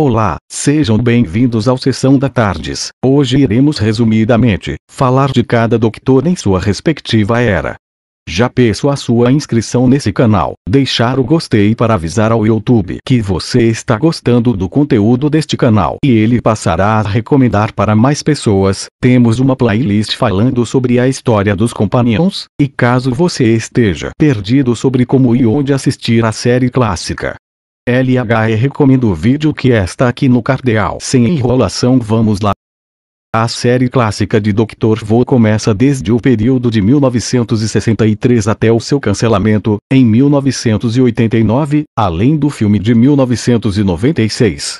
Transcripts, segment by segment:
Olá, sejam bem-vindos ao Sessão da Tardes. Hoje iremos resumidamente falar de cada doutor em sua respectiva era. Já peço a sua inscrição nesse canal, deixar o gostei para avisar ao YouTube que você está gostando do conteúdo deste canal e ele passará a recomendar para mais pessoas. Temos uma playlist falando sobre a história dos Companions, e caso você esteja perdido sobre como e onde assistir a série clássica, LH recomendo o vídeo que está aqui no cardeal. Sem enrolação, vamos lá. A série clássica de Dr. Who começa desde o período de 1963 até o seu cancelamento, em 1989, além do filme de 1996.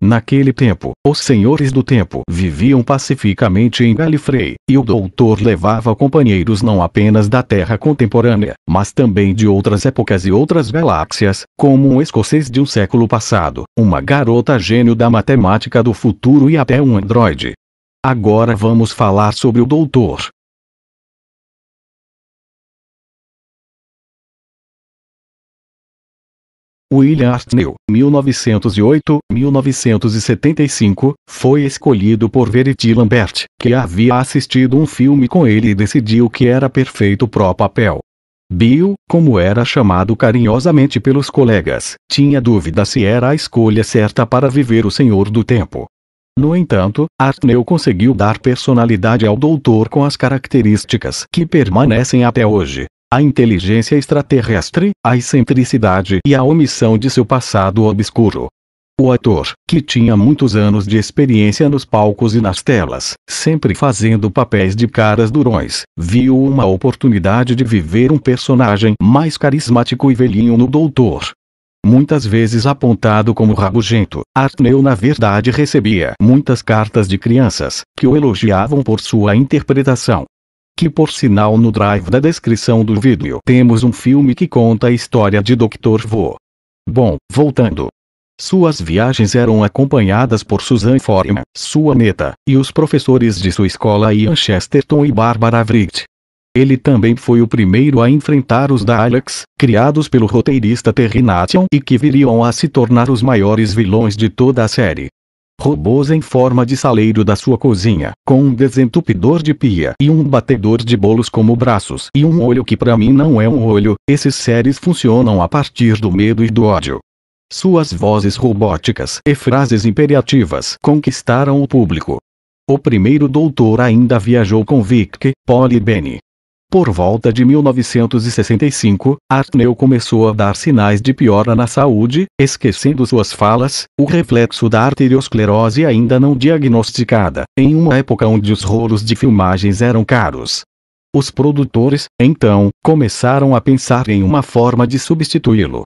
Naquele tempo, os Senhores do Tempo viviam pacificamente em Gallifrey, e o Doutor levava companheiros não apenas da Terra contemporânea, mas também de outras épocas e outras galáxias, como um escocês de um século passado, uma garota gênio da matemática do futuro e até um androide. Agora vamos falar sobre o Doutor. William Hartnell, 1908-1975, foi escolhido por Verity Lambert, que havia assistido um filme com ele e decidiu que era perfeito para o papel. Bill, como era chamado carinhosamente pelos colegas, tinha dúvida se era a escolha certa para viver o Senhor do Tempo. No entanto, Hartnell conseguiu dar personalidade ao Doutor com as características que permanecem até hoje: a inteligência extraterrestre, a excentricidade e a omissão de seu passado obscuro. O ator, que tinha muitos anos de experiência nos palcos e nas telas, sempre fazendo papéis de caras durões, viu uma oportunidade de viver um personagem mais carismático e velhinho no Doutor. Muitas vezes apontado como rabugento, Hartnell na verdade recebia muitas cartas de crianças, que o elogiavam por sua interpretação. Que por sinal, no drive da descrição do vídeo temos um filme que conta a história de Dr. Who. Bom, voltando. Suas viagens eram acompanhadas por Susan Foreman, sua neta, e os professores de sua escola Ian Chesterton e Barbara Wright. Ele também foi o primeiro a enfrentar os Daleks, criados pelo roteirista Terry Nation e que viriam a se tornar os maiores vilões de toda a série. Robôs em forma de saleiro da sua cozinha, com um desentupidor de pia e um batedor de bolos como braços e um olho que para mim não é um olho. Esses seres funcionam a partir do medo e do ódio. Suas vozes robóticas e frases imperativas conquistaram o público. O primeiro Doutor ainda viajou com Vic, Polly e Benny. Por volta de 1965, Hartnell começou a dar sinais de piora na saúde, esquecendo suas falas, o reflexo da arteriosclerose ainda não diagnosticada, em uma época onde os rolos de filmagens eram caros. Os produtores, então, começaram a pensar em uma forma de substituí-lo.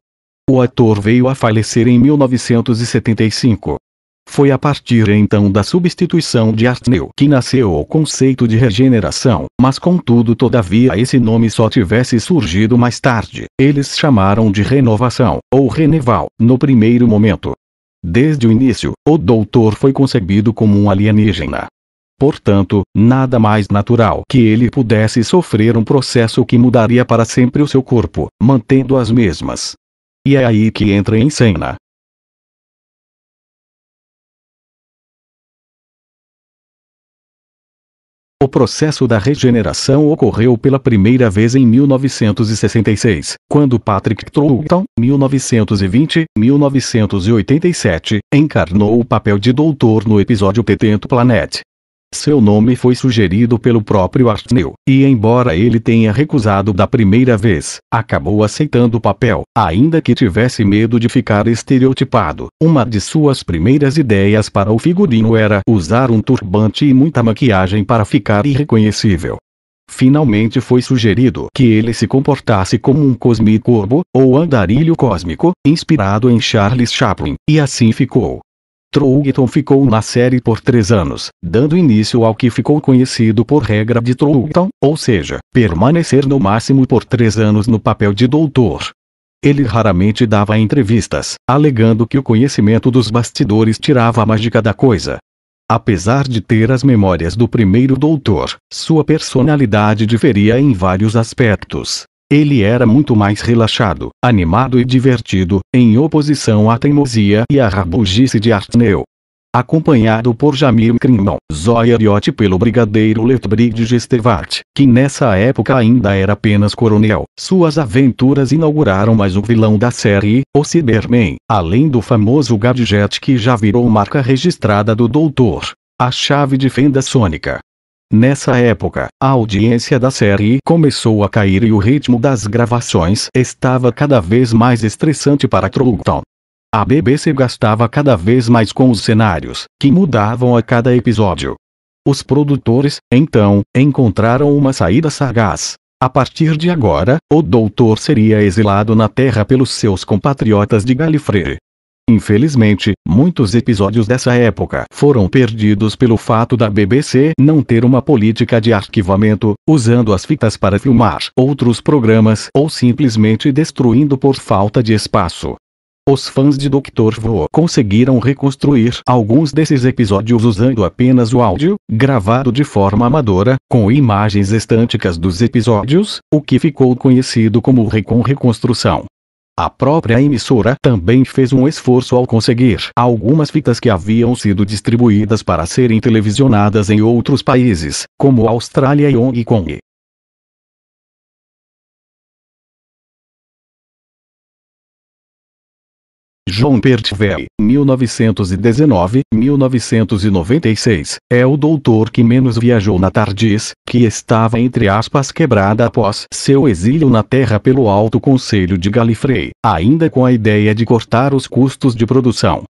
O ator veio a falecer em 1975. Foi a partir então da substituição de Hartnell que nasceu o conceito de regeneração, mas contudo todavia esse nome só tivesse surgido mais tarde. Eles chamaram de renovação, ou reneval, no primeiro momento. Desde o início, o Doutor foi concebido como um alienígena. Portanto, nada mais natural que ele pudesse sofrer um processo que mudaria para sempre o seu corpo, mantendo as mesmas. E é aí que entra em cena. O processo da regeneração ocorreu pela primeira vez em 1966, quando Patrick Troughton, 1920-1987, encarnou o papel de Doutor no episódio The 10th Planet. Seu nome foi sugerido pelo próprio Hartnell, e embora ele tenha recusado da primeira vez, acabou aceitando o papel, ainda que tivesse medo de ficar estereotipado. Uma de suas primeiras ideias para o figurino era usar um turbante e muita maquiagem para ficar irreconhecível. Finalmente foi sugerido que ele se comportasse como um cosmicorbo, ou andarilho cósmico, inspirado em Charles Chaplin, e assim ficou. Troughton ficou na série por 3 anos, dando início ao que ficou conhecido por regra de Troughton, ou seja, permanecer no máximo por 3 anos no papel de Doutor. Ele raramente dava entrevistas, alegando que o conhecimento dos bastidores tirava a mágica da coisa. Apesar de ter as memórias do primeiro Doutor, sua personalidade diferia em vários aspectos. Ele era muito mais relaxado, animado e divertido, em oposição à teimosia e à rabugice de Artnell. Acompanhado por Jamil Crimão, Zoyariot pelo brigadeiro Lethbridge Stewart, que nessa época ainda era apenas coronel, suas aventuras inauguraram mais um vilão da série, o Cyberman, além do famoso gadget que já virou marca registrada do Doutor, a chave de fenda sônica. Nessa época, a audiência da série começou a cair e o ritmo das gravações estava cada vez mais estressante para Troughton. A BBC gastava cada vez mais com os cenários, que mudavam a cada episódio. Os produtores, então, encontraram uma saída sagaz. A partir de agora, o Doutor seria exilado na Terra pelos seus compatriotas de Gallifrey. Infelizmente, muitos episódios dessa época foram perdidos pelo fato da BBC não ter uma política de arquivamento, usando as fitas para filmar outros programas ou simplesmente destruindo por falta de espaço. Os fãs de Dr. Who conseguiram reconstruir alguns desses episódios usando apenas o áudio, gravado de forma amadora, com imagens estáticas dos episódios, o que ficou conhecido como reconstrução. A própria emissora também fez um esforço ao conseguir algumas fitas que haviam sido distribuídas para serem televisionadas em outros países, como Austrália e Hong Kong. Jon Pertwee, 1919-1996, é o doutor que menos viajou na TARDIS, que estava entre aspas quebrada após seu exílio na Terra pelo Alto Conselho de Gallifrey, ainda com a ideia de cortar os custos de produção.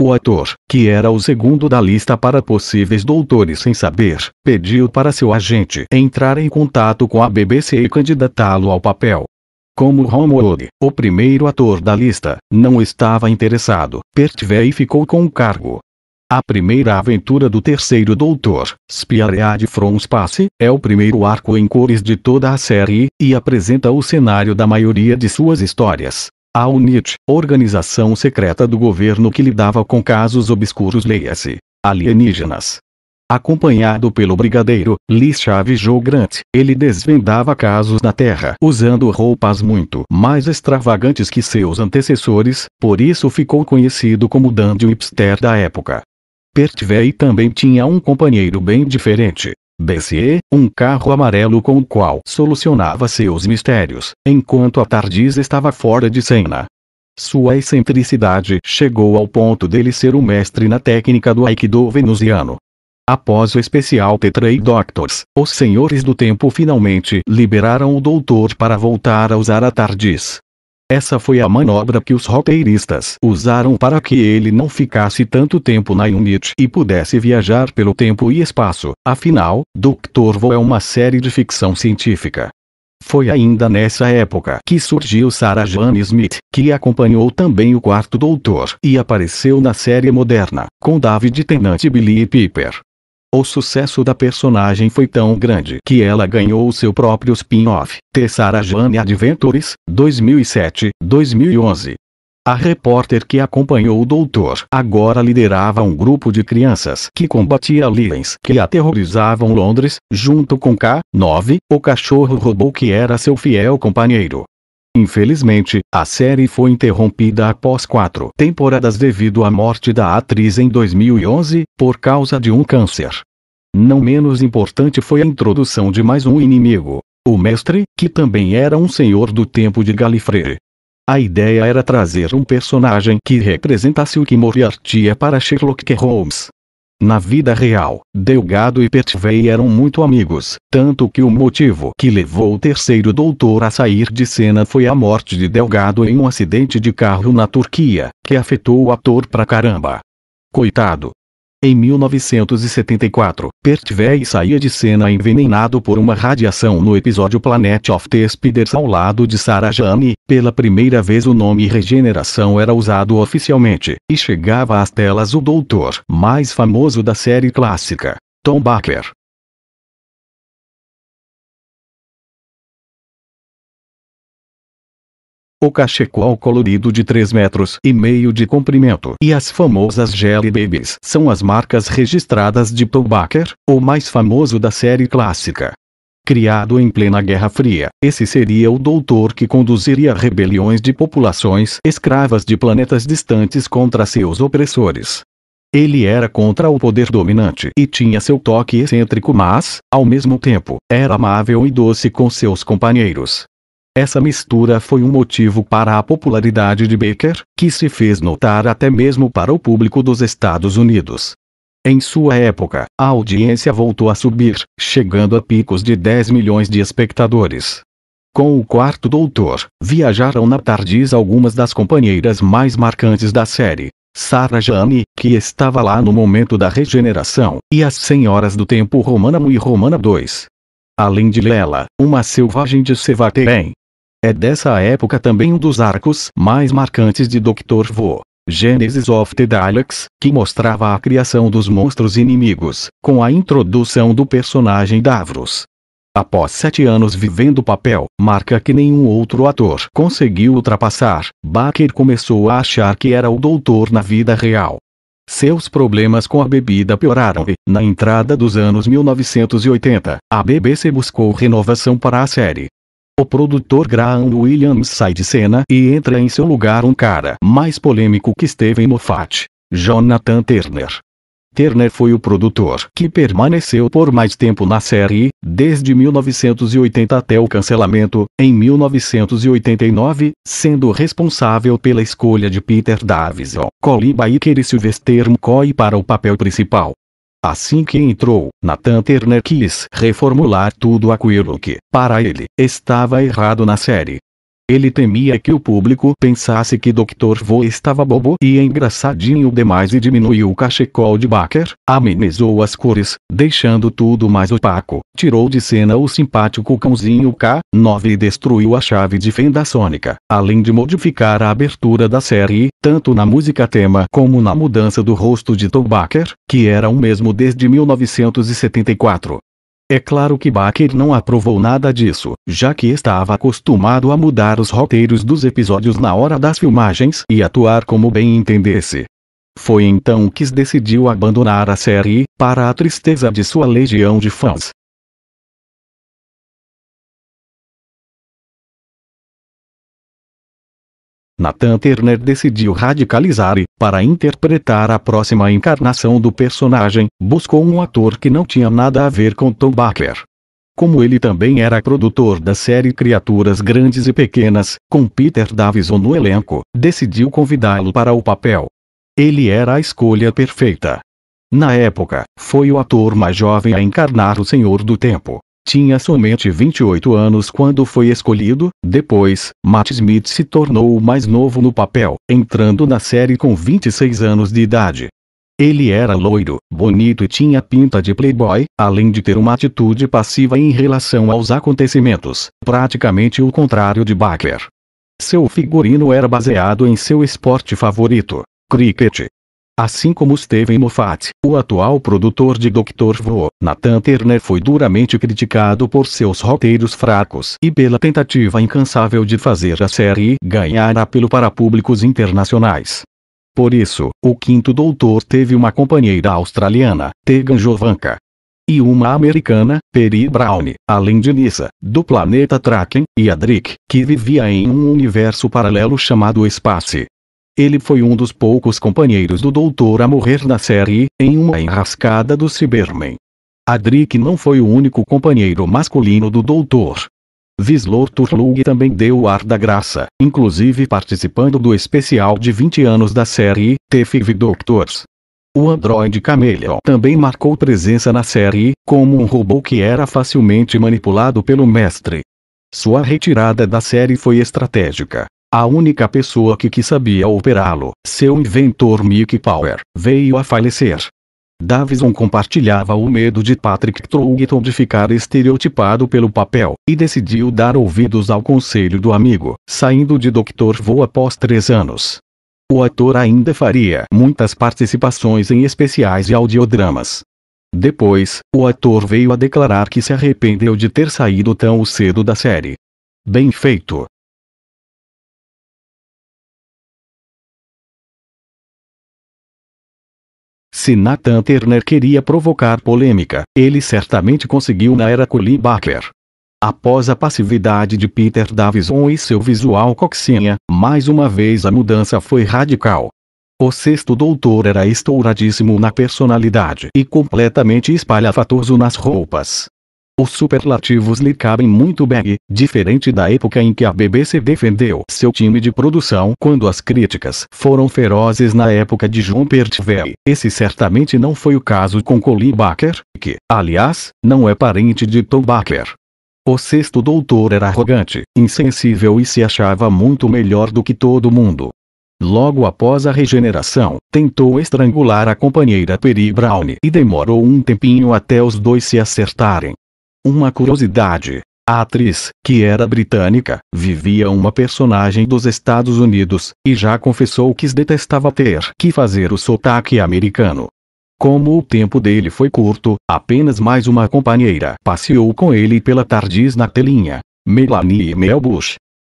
O ator, que era o segundo da lista para possíveis doutores sem saber, pediu para seu agente entrar em contato com a BBC e candidatá-lo ao papel. Como Homewood, o primeiro ator da lista, não estava interessado, Pertwee ficou com o cargo. A primeira aventura do terceiro Doutor, Spirit from Space, é o primeiro arco em cores de toda a série, e apresenta o cenário da maioria de suas histórias. A UNIT, organização secreta do governo que lidava com casos obscuros, leia-se, alienígenas. Acompanhado pelo brigadeiro Lee Chaves Joe Grant, ele desvendava casos na Terra usando roupas muito mais extravagantes que seus antecessores, por isso ficou conhecido como Dandy Hipster da época. Pertwee também tinha um companheiro bem diferente. Bessie, um carro amarelo com o qual solucionava seus mistérios, enquanto a TARDIS estava fora de cena. Sua excentricidade chegou ao ponto dele ser o mestre na técnica do Aikido venusiano. Após o especial The Three Doctors, os Senhores do Tempo finalmente liberaram o Doutor para voltar a usar a TARDIS. Essa foi a manobra que os roteiristas usaram para que ele não ficasse tanto tempo na UNIT e pudesse viajar pelo tempo e espaço, afinal, Dr. Who é uma série de ficção científica. Foi ainda nessa época que surgiu Sarah Jane Smith, que acompanhou também o quarto Doutor e apareceu na série moderna, com David Tennant e Billie Piper. O sucesso da personagem foi tão grande que ela ganhou seu próprio spin-off, The Sarah Jane Adventures, 2007-2011. A repórter que acompanhou o Doutor agora liderava um grupo de crianças que combatia aliens que aterrorizavam Londres, junto com K-9, o cachorro-robô que era seu fiel companheiro. Infelizmente, a série foi interrompida após 4 temporadas devido à morte da atriz em 2011, por causa de um câncer. Não menos importante foi a introdução de mais um inimigo, o Mestre, que também era um senhor do tempo de Gallifrey. A ideia era trazer um personagem que representasse o que Moriarty é para Sherlock Holmes. Na vida real, Delgado e Pertwee eram muito amigos, tanto que o motivo que levou o terceiro Doutor a sair de cena foi a morte de Delgado em um acidente de carro na Turquia, que afetou o ator pra caramba. Coitado. Em 1974, Pertwee saía de cena envenenado por uma radiação no episódio Planet of the Spiders ao lado de Sarah Jane. Pela primeira vez o nome regeneração era usado oficialmente, e chegava às telas o doutor mais famoso da série clássica, Tom Baker. O cachecol colorido de 3,5 metros de comprimento e as famosas Jelly Babies são as marcas registradas de Tom Baker, o mais famoso da série clássica. Criado em plena Guerra Fria, esse seria o doutor que conduziria rebeliões de populações escravas de planetas distantes contra seus opressores. Ele era contra o poder dominante e tinha seu toque excêntrico, mas, ao mesmo tempo, era amável e doce com seus companheiros. Essa mistura foi um motivo para a popularidade de Baker, que se fez notar até mesmo para o público dos Estados Unidos. Em sua época, a audiência voltou a subir, chegando a picos de 10 milhões de espectadores. Com o quarto doutor, viajaram na TARDIS algumas das companheiras mais marcantes da série. Sarah Jane, que estava lá no momento da regeneração, e as Senhoras do Tempo Romana 1 e Romana 2. Além de Lela, uma selvagem de Sevatein. É dessa época também um dos arcos mais marcantes de Dr. Vo. Genesis of the Daleks, que mostrava a criação dos monstros inimigos, com a introdução do personagem Davros. Após 7 anos vivendo o papel, marca que nenhum outro ator conseguiu ultrapassar, Baker começou a achar que era o doutor na vida real. Seus problemas com a bebida pioraram e, na entrada dos anos 1980, a BBC buscou renovação para a série. O produtor Graham Williams sai de cena e entra em seu lugar um cara mais polêmico que Steven Moffat, Jonathan Turner. Turner foi o produtor que permaneceu por mais tempo na série, desde 1980 até o cancelamento, em 1989, sendo responsável pela escolha de Peter Davison, Colin Baker e Sylvester McCoy para o papel principal. Assim que entrou, Nathan Turner quis reformular tudo aquilo que, para ele, estava errado na série. Ele temia que o público pensasse que Dr. Vo estava bobo e engraçadinho demais e diminuiu o cachecol de Baker, amenizou as cores, deixando tudo mais opaco, tirou de cena o simpático cãozinho K9 e destruiu a chave de fenda sônica, além de modificar a abertura da série, tanto na música tema como na mudança do rosto de Tom Baker, que era o mesmo desde 1974. É claro que Baker não aprovou nada disso, já que estava acostumado a mudar os roteiros dos episódios na hora das filmagens e atuar como bem entendesse. Foi então que decidiu abandonar a série, para a tristeza de sua legião de fãs. Nathan Turner decidiu radicalizar e, para interpretar a próxima encarnação do personagem, buscou um ator que não tinha nada a ver com Tom Baker. Como ele também era produtor da série Criaturas Grandes e Pequenas, com Peter Davison no elenco, decidiu convidá-lo para o papel. Ele era a escolha perfeita. Na época, foi o ator mais jovem a encarnar o Senhor do Tempo. Tinha somente 28 anos quando foi escolhido. Depois, Matt Smith se tornou o mais novo no papel, entrando na série com 26 anos de idade. Ele era loiro, bonito e tinha pinta de playboy, além de ter uma atitude passiva em relação aos acontecimentos, praticamente o contrário de Baker. Seu figurino era baseado em seu esporte favorito, cricket. Assim como Steven Moffat, o atual produtor de Dr. Vo, Nathan Turner foi duramente criticado por seus roteiros fracos e pela tentativa incansável de fazer a série ganhar apelo para públicos internacionais. Por isso, o quinto doutor teve uma companheira australiana, Tegan Jovanka, e uma americana, Peri Brown, além de Nyssa, do planeta Traken, e Adric, que vivia em um universo paralelo chamado Espace. Ele foi um dos poucos companheiros do Doutor a morrer na série, em uma enrascada do Cybermen. Adric não foi o único companheiro masculino do Doutor. Vislor Turlough também deu o ar da graça, inclusive participando do especial de 20 anos da série, The Five Doctors. O androide Chameleon também marcou presença na série, como um robô que era facilmente manipulado pelo mestre. Sua retirada da série foi estratégica. A única pessoa que sabia operá-lo, seu inventor Mickey Power, veio a falecer. Davison compartilhava o medo de Patrick Troughton de ficar estereotipado pelo papel, e decidiu dar ouvidos ao conselho do amigo, saindo de Dr. Vo após 3 anos. O ator ainda faria muitas participações em especiais e audiodramas. Depois, o ator veio a declarar que se arrependeu de ter saído tão cedo da série. Bem feito. Se Nathan Turner queria provocar polêmica, ele certamente conseguiu na era Collie Baker. Após a passividade de Peter Davison e seu visual coxinha, mais uma vez a mudança foi radical. O sexto doutor era estouradíssimo na personalidade e completamente espalhafatoso nas roupas. Os superlativos lhe cabem muito bem, diferente da época em que a BBC defendeu seu time de produção quando as críticas foram ferozes na época de Jon Pertwee. Esse certamente não foi o caso com Collie Baker, que, aliás, não é parente de Tom Baker. O sexto doutor era arrogante, insensível e se achava muito melhor do que todo mundo. Logo após a regeneração, tentou estrangular a companheira Peri Brown e demorou um tempinho até os dois se acertarem. Uma curiosidade: a atriz, que era britânica, vivia uma personagem dos Estados Unidos, e já confessou que detestava ter que fazer o sotaque americano. Como o tempo dele foi curto, apenas mais uma companheira passeou com ele pela tardes na telinha: Melanie Melbush.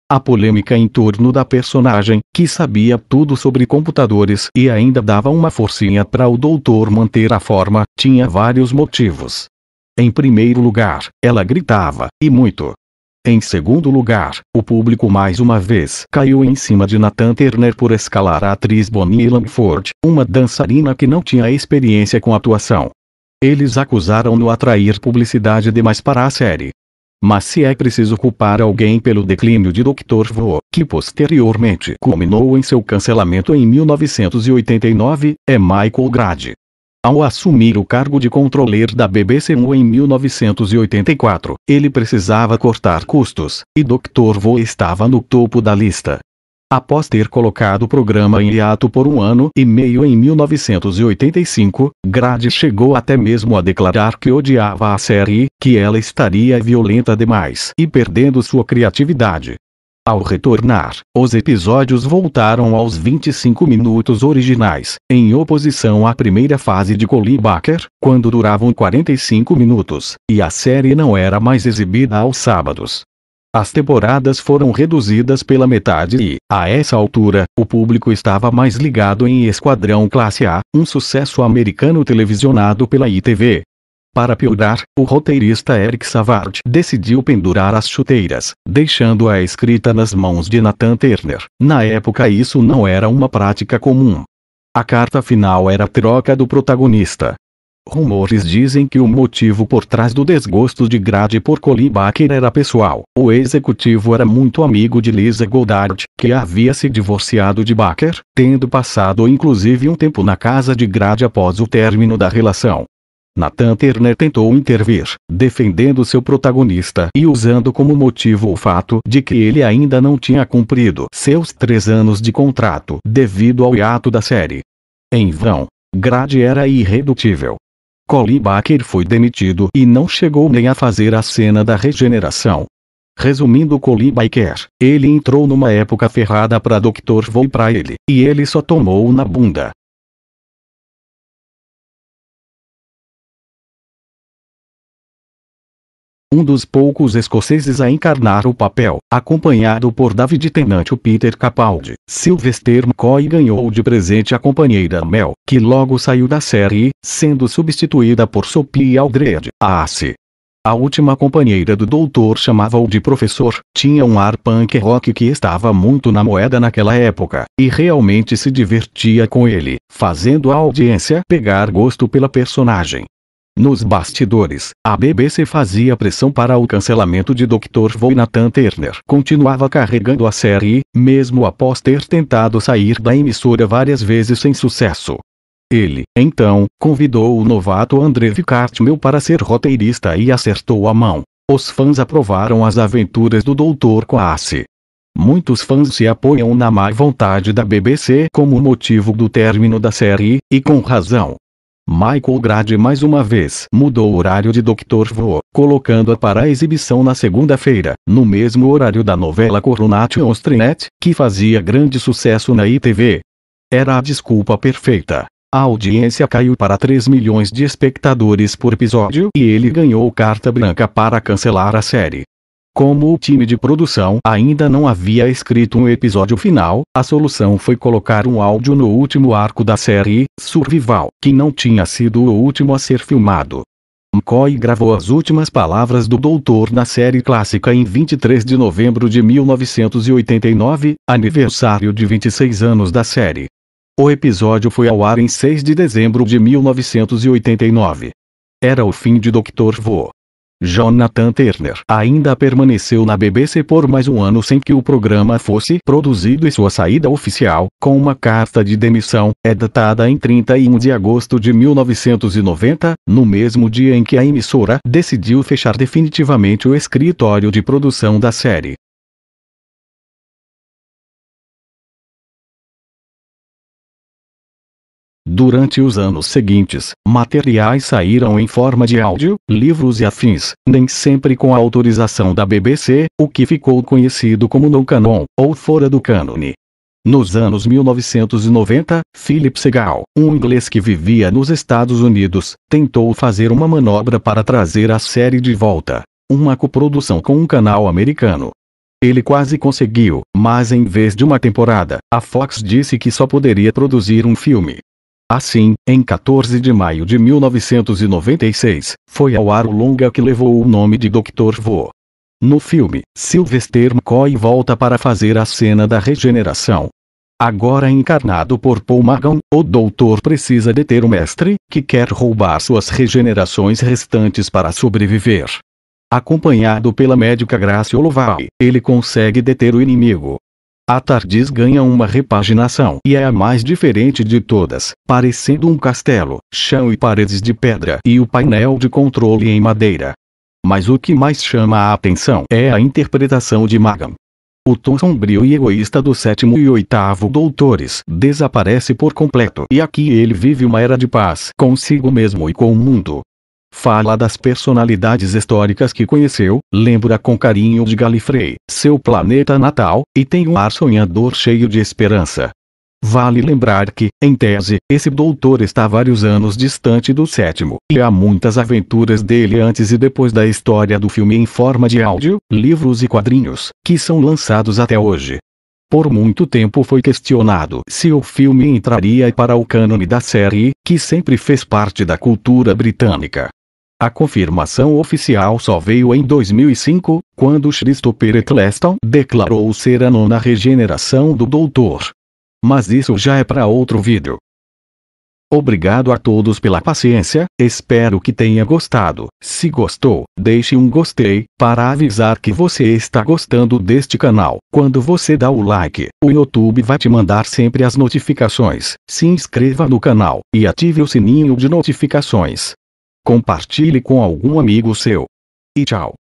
A polêmica em torno da personagem, que sabia tudo sobre computadores e ainda dava uma forcinha para o doutor manter a forma, tinha vários motivos. Em primeiro lugar, ela gritava, e muito. Em segundo lugar, o público mais uma vez caiu em cima de Nathan Turner por escalar a atriz Bonnie Langford, uma dançarina que não tinha experiência com atuação. Eles acusaram-no de atrair publicidade demais para a série. Mas se é preciso culpar alguém pelo declínio de Dr. Who, que posteriormente culminou em seu cancelamento em 1989, é Michael Grade. Ao assumir o cargo de controller da BBC em 1984, ele precisava cortar custos, e Dr. Who estava no topo da lista. Após ter colocado o programa em hiato por 1 ano e meio em 1985, Grade chegou até mesmo a declarar que odiava a série, que ela estaria violenta demais e perdendo sua criatividade. Ao retornar, os episódios voltaram aos 25 minutos originais, em oposição à primeira fase de Collie Baker, quando duravam 45 minutos, e a série não era mais exibida aos sábados. As temporadas foram reduzidas pela metade e, a essa altura, o público estava mais ligado em Esquadrão Classe A, um sucesso americano televisionado pela ITV. Para piorar, o roteirista Eric Savard decidiu pendurar as chuteiras, deixando a escrita nas mãos de Nathan Turner. Na época isso não era uma prática comum. A carta final era a troca do protagonista. Rumores dizem que o motivo por trás do desgosto de Grade por Collie Baker era pessoal. O executivo era muito amigo de Lisa Goddard, que havia se divorciado de Baker, tendo passado inclusive um tempo na casa de Grade após o término da relação. Nathan Turner tentou intervir, defendendo seu protagonista e usando como motivo o fato de que ele ainda não tinha cumprido seus 3 anos de contrato devido ao hiato da série. Em vão. Grade era irredutível. Collie Baker foi demitido e não chegou nem a fazer a cena da regeneração. Resumindo Collie Baker, ele entrou numa época ferrada para Dr. Who e para ele, e ele só tomou na bunda. Um dos poucos escoceses a encarnar o papel, acompanhado por David Tennant e Peter Capaldi, Sylvester McCoy ganhou de presente a companheira Mel, que logo saiu da série, sendo substituída por Sophie Aldred, a Ace. A última companheira do doutor chamava-o de professor, tinha um ar punk rock que estava muito na moda naquela época, e realmente se divertia com ele, fazendo a audiência pegar gosto pela personagem. Nos bastidores, a BBC fazia pressão para o cancelamento de Dr. Who e Nathan Turner continuava carregando a série, mesmo após ter tentado sair da emissora várias vezes sem sucesso. Ele, então, convidou o novato Andrew Cartmel para ser roteirista e acertou a mão. Os fãs aprovaram as aventuras do doutor com a Ace. Muitos fãs se apoiam na má vontade da BBC como motivo do término da série, e com razão. Michael Grade mais uma vez mudou o horário de Dr. Who, colocando-a para a exibição na segunda-feira, no mesmo horário da novela Coronation Street, que fazia grande sucesso na ITV. Era a desculpa perfeita. A audiência caiu para 3 milhões de espectadores por episódio e ele ganhou carta branca para cancelar a série. Como o time de produção ainda não havia escrito um episódio final, a solução foi colocar um áudio no último arco da série, Survival, que não tinha sido o último a ser filmado. McCoy gravou as últimas palavras do Doutor na série clássica em 23 de novembro de 1989, aniversário de 26 anos da série. O episódio foi ao ar em 6 de dezembro de 1989. Era o fim de Dr. Who. Jonathan Turner ainda permaneceu na BBC por mais um ano sem que o programa fosse produzido e sua saída oficial, com uma carta de demissão, é datada em 31 de agosto de 1990, no mesmo dia em que a emissora decidiu fechar definitivamente o escritório de produção da série. Durante os anos seguintes, materiais saíram em forma de áudio, livros e afins, nem sempre com a autorização da BBC, o que ficou conhecido como no canon, ou fora do cânone. Nos anos 1990, Philip Segal, um inglês que vivia nos Estados Unidos, tentou fazer uma manobra para trazer a série de volta, uma coprodução com um canal americano. Ele quase conseguiu, mas em vez de uma temporada, a Fox disse que só poderia produzir um filme. Assim, em 14 de maio de 1996, foi ao ar o longa que levou o nome de Dr. Who. No filme, Sylvester McCoy volta para fazer a cena da regeneração. Agora encarnado por Paul Magan, o doutor precisa deter o mestre, que quer roubar suas regenerações restantes para sobreviver. Acompanhado pela médica Grace Holloway, ele consegue deter o inimigo. A TARDIS ganha uma repaginação e é a mais diferente de todas, parecendo um castelo, chão e paredes de pedra e o painel de controle em madeira. Mas o que mais chama a atenção é a interpretação de Magan. O tom sombrio e egoísta do sétimo e oitavo doutores desaparece por completo e aqui ele vive uma era de paz consigo mesmo e com o mundo. Fala das personalidades históricas que conheceu, lembra com carinho de Gallifrey, seu planeta natal, e tem um ar sonhador cheio de esperança. Vale lembrar que, em tese, esse doutor está vários anos distante do sétimo, e há muitas aventuras dele antes e depois da história do filme em forma de áudio, livros e quadrinhos, que são lançados até hoje. Por muito tempo foi questionado se o filme entraria para o cânone da série, que sempre fez parte da cultura britânica. A confirmação oficial só veio em 2005, quando Christopher Eccleston declarou ser a nona regeneração do Doutor. Mas isso já é para outro vídeo. Obrigado a todos pela paciência, espero que tenha gostado. Se gostou, deixe um gostei, para avisar que você está gostando deste canal. Quando você dá o like, o YouTube vai te mandar sempre as notificações. Se inscreva no canal, e ative o sininho de notificações. Compartilhe com algum amigo seu. E tchau.